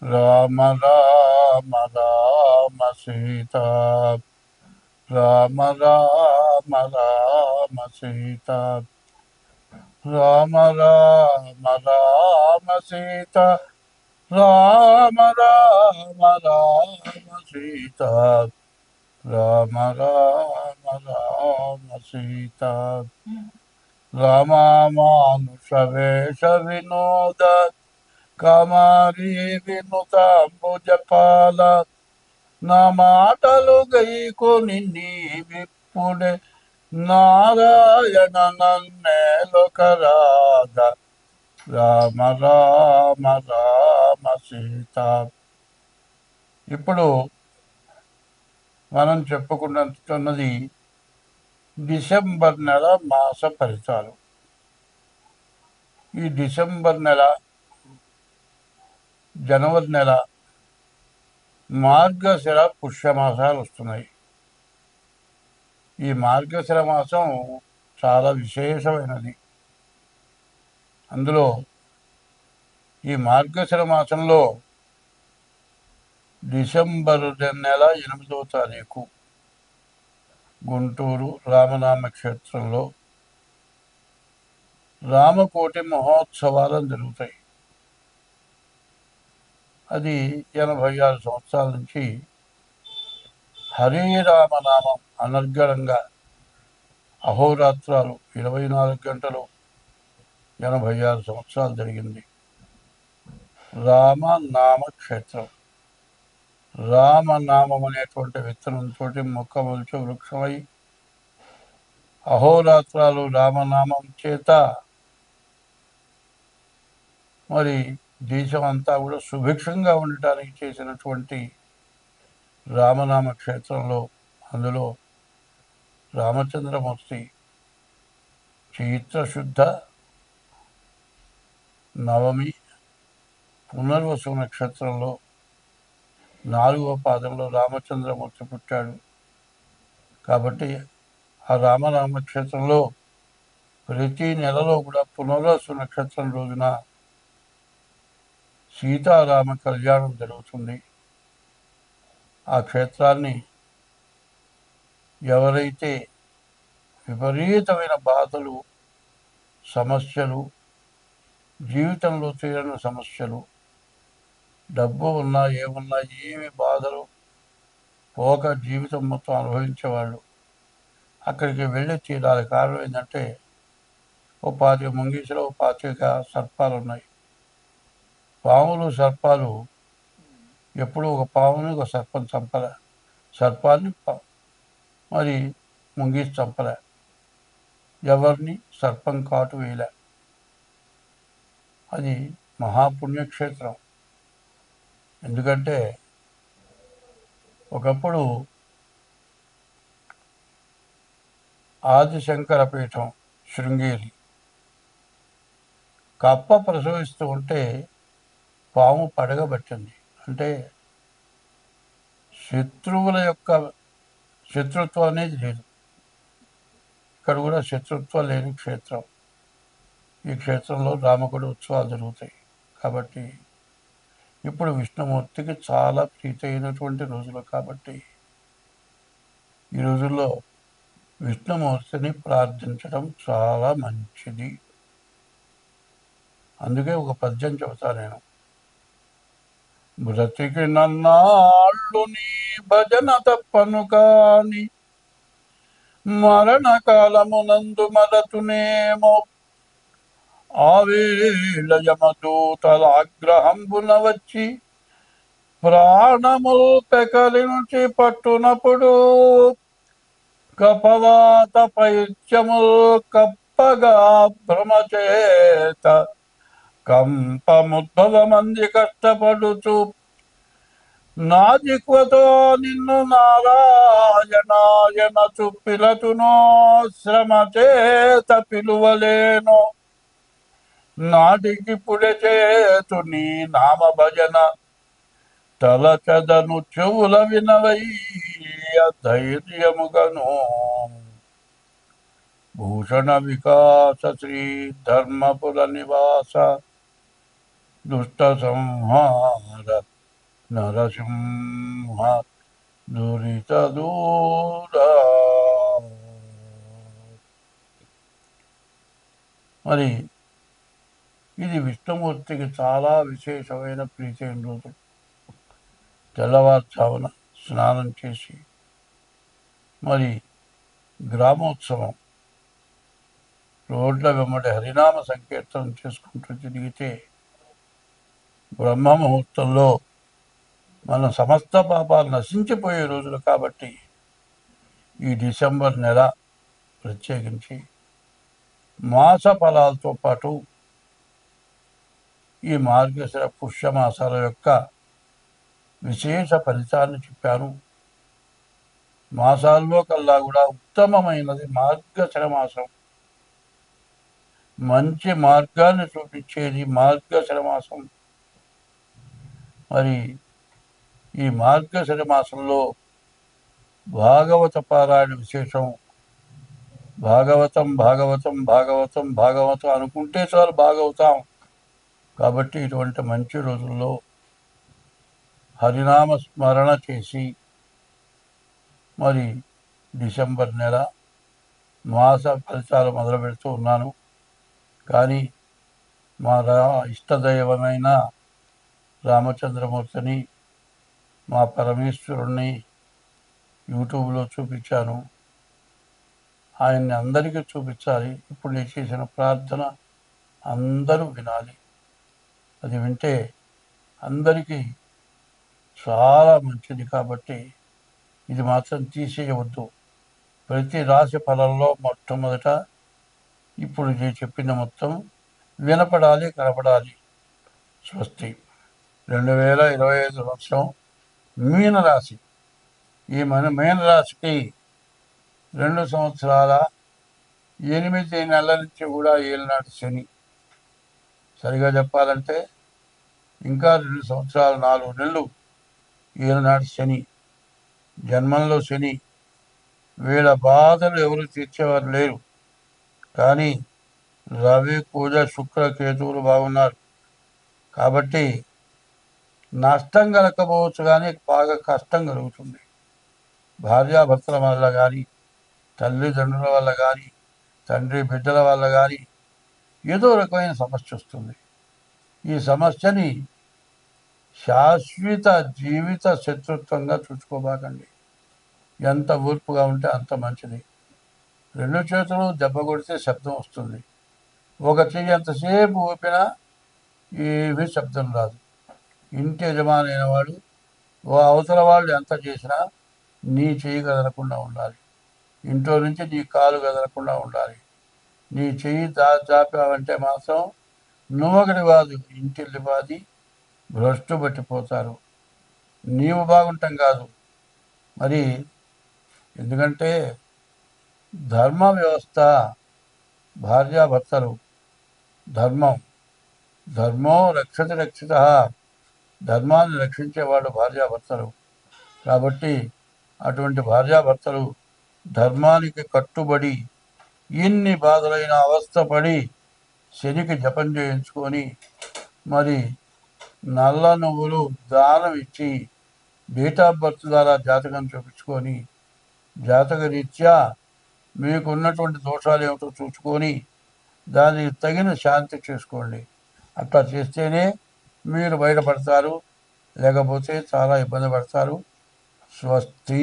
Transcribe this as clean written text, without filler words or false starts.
రామ రామ రామ సీత, రామ రామ రామ సీత, రామ రామ రామ సీత, రామ రామ రామ సీత, రామ రామ రామ సీత, రామానుష వేష వినోద కమారి వినుతాంబుజపాల, నా మాటలు గైకొని నీవిప్పుడే నారాయణ నన్నేలొకరాధ, రామ రామ రామ సీత. ఇప్పుడు మనం చెప్పుకుంటున్నది డిసెంబర్ నెల మాస ఫలితాలు. ఈ డిసెంబర్ నెల, జనవరి నెల, మార్గశిర పుష్యమాసాలు వస్తున్నాయి. ఈ మార్గశిర మాసం చాలా విశేషమైనది. అందులో ఈ మార్గశిర మాసంలో డిసెంబరు నెల 8వ తారీఖు గుంటూరు రామనామ క్షేత్రంలో రామకోటి మహోత్సవాలు జరుగుతాయి. అది 86 సంవత్సరాల నుంచి హరే రామనామం అనర్గళంగా అహోరాత్రాలు 24 గంటలు 86 సంవత్సరాలు జరిగింది. రామనామ క్షేత్రం. రామనామం అనేటువంటి విత్తనంతో మొక్క మొలిచి వృక్షమై అహోరాత్రాలు రామనామం చేత మరి దేశం అంతా కూడా సుభిక్షంగా ఉండటానికి చేసినటువంటి రామనామ క్షేత్రంలో, అందులో రామచంద్రమూర్తి చైత్రశుద్ధ నవమి పునర్వసు నక్షత్రంలో 4వ పాదంలో రామచంద్రమూర్తి పుట్టాడు. కాబట్టి ఆ రామనామ క్షేత్రంలో ప్రతి నెలలో కూడా పునర్వసు నక్షత్రం రోజున సీతారామ కళ్యాణం జరుగుతుంది. ఆ క్షేత్రాన్ని ఎవరైతే విపరీతమైన బాధలు, సమస్యలు, జీవితంలో తీరని సమస్యలు, డబ్బు ఉన్నా ఏమున్నా ఏమి బాధలు పోక జీవితం మొత్తం అనుభవించేవాళ్ళు అక్కడికి వెళ్ళి తీరాలి. కారణం ఏంటంటే ఓ 25 ముంగీసులు, 25 సర్పాలు ఉన్నాయి. పాములు, సర్పాలు ఎప్పుడు ఒక పాముని ఒక సర్పం చంపలే, సర్పాన్ని మరి ముంగీసి చంపలే, ఎవరిని సర్పం కాటు వేయలే. అది మహాపుణ్యక్షేత్రం. ఎందుకంటే ఒకప్పుడు ఆదిశంకర పీఠం శృంగేరి కప్ప ప్రసవిస్తూ ఉంటే పాము పడగబట్టింది. అంటే శత్రువుల యొక్క శత్రుత్వం అనేది లేదు. ఇక్కడ కూడా శత్రుత్వం లేని క్షేత్రం. ఈ క్షేత్రంలో రామకుడి ఉత్సవాలు జరుగుతాయి. కాబట్టి ఇప్పుడు విష్ణుమూర్తికి చాలా ప్రీతి అయినటువంటి రోజులు. కాబట్టి ఈ రోజుల్లో విష్ణుమూర్తిని ప్రార్థించడం చాలా మంచిది. అందుకే ఒక పద్యం చెబుతా నేను. బ్రతికి నన్నాళ్ళు నీ భజన తప్పను కాని, మరణకాలమునందు మరతునేమో, ఆవేళ యమదూతల ఆగ్రహంబున వచ్చి ప్రాణముల్ పెకలి నుంచి పట్టునప్పుడు, కపవాత పైత్యముల్ కప్పగా భ్రమచేత కంపముద్భవమంది కష్టపడుచు, నా జిక్వతో నిన్ను నారాయణాయనచు పిలతునో, శ్రమ చేత పిలువలేను, నాటికిప్పుడే చేతు నీ నామ భజన, తలచదను చెవుల వినవయ్య ధైర్యముగను. భూషణ వికాస శ్రీ ధర్మపుర నివాస దుష్ట సంహార నరసింహ దురిత దూర. మరి ఇది విష్ణుమూర్తికి చాలా విశేషమైన ప్రీతైన రోజు. తెల్లవారుజామున స్నానం చేసి మరి గ్రామోత్సవం రోడ్ల వెంబడి హరినామ సంకీర్తనం చేసుకుంటూ తిరిగితే బ్రహ్మ ముహూర్తంలో మన సమస్త పాపాలు నశించిపోయే రోజులు కాబట్టి ఈ డిసెంబర్ నెల ప్రత్యేకించి మాస ఫలాలతో పాటు ఈ మార్గశిర పుష్యమాసాల యొక్క విశేష ఫలితాన్ని చెప్పాను. మాసాల్లో కల్లా కూడా ఉత్తమమైనది మార్గశిర మాసం. మంచి మార్గాన్ని చూపించేది మార్గశిర మాసం. మరి ఈ మార్గశిర మాసంలో భాగవత పారాయణ విశేషం. భాగవతం భాగవతం భాగవతం భాగవతం అనుకుంటే చాలు భాగవతాం. కాబట్టి ఇటువంటి మంచి రోజుల్లో హరినామ స్మరణ చేసి మరి డిసెంబర్ నెల మాస ఫలితాలు మొదలు పెడుతూ ఉన్నాను. కానీ మా ఇష్టదైవమైన రామచంద్రమూర్తిని, మా పరమేశ్వరుణ్ణి యూట్యూబ్లో చూపించాను. ఆయన్ని అందరికీ చూపించాలి. ఇప్పుడు నేను చేసిన ప్రార్థన అందరూ వినాలి. అది వింటే అందరికీ చాలా మంచిది. కాబట్టి ఇది మాత్రం తీసేయవద్దు. ప్రతి రాశి ఫలంలో మొట్టమొదట ఇప్పుడు నేను చెప్పిన మొత్తం వినపడాలి, కనపడాలి. స్వస్తి. 2025 సంవత్సరం మీనరాశి. ఈ మీనరాశికి 2 సంవత్సరాల 8 నెలల నుంచి కూడా ఏలినాటి శని. సరిగా చెప్పాలంటే ఇంకా 2 సంవత్సరాల 4 నెలలు ఏలినాటి శని. జన్మంలో శని. వీళ్ళ బాధలు ఎవరు తీర్చేవారు లేరు. కానీ రవి, కుజ, శుక్ర, కేతువులు బాగున్నారు. కాబట్టి నష్టం కలగకపోవచ్చు, కానీ బాగా కష్టం కలుగుతుంది. భార్యాభర్తల వల్ల కానీ, తల్లిదండ్రుల వల్ల కానీ, తండ్రి బిడ్డల వల్ల కానీ ఏదో రకమైన సమస్య వస్తుంది. ఈ సమస్యని శాశ్వత జీవిత శత్రుత్వంగా చూసుకోబాకండి. ఎంత ఓర్పుగా ఉంటే అంత మంచిది. 2 చేతులు దెబ్బ కొడితే శబ్దం వస్తుంది. ఒక చెయ్యి ఎంతసేపు ఊపినా ఏమీ శబ్దం రాదు. ఇంటి యజమానైన వాడు అవతల వాళ్ళు ఎంత చేసినా నీ చెయ్యి కదలకుండా ఉండాలి. ఇంట్లో నుంచి నీ కాలు కదలకుండా ఉండాలి. నీ చెయ్యి చాపావంటే మాత్రం నువ్వొకటి కాదు, ఇంటిల్లిపాది భ్రష్టు పట్టిపోతారు. నీవు బాగుంటాం కాదు. మరి ఎందుకంటే ధర్మ వ్యవస్థ, భార్యాభర్తలు, ధర్మో రక్షతి రక్షిత. ధర్మాన్ని రక్షించేవాడు భార్యాభర్తలు. కాబట్టి అటువంటి భార్యాభర్తలు ధర్మానికి కట్టుబడి ఎన్ని బాధలైన అవస్థపడి శనికి జపం చేయించుకొని మరి నల్ల నువ్వులు దానం ఇచ్చి డేట్ ఆఫ్ బర్త్ ద్వారా జాతకం చూపించుకొని జాతక రీత్యా మీకున్నటువంటి దోషాలు ఏమిటో చూసుకొని దానికి తగిన శాంతి చేసుకోండి. అట్లా చేస్తేనే మీరు బయటపడతారు. లేకపోతే చాలా ఇబ్బంది పడతారు. స్వస్తి.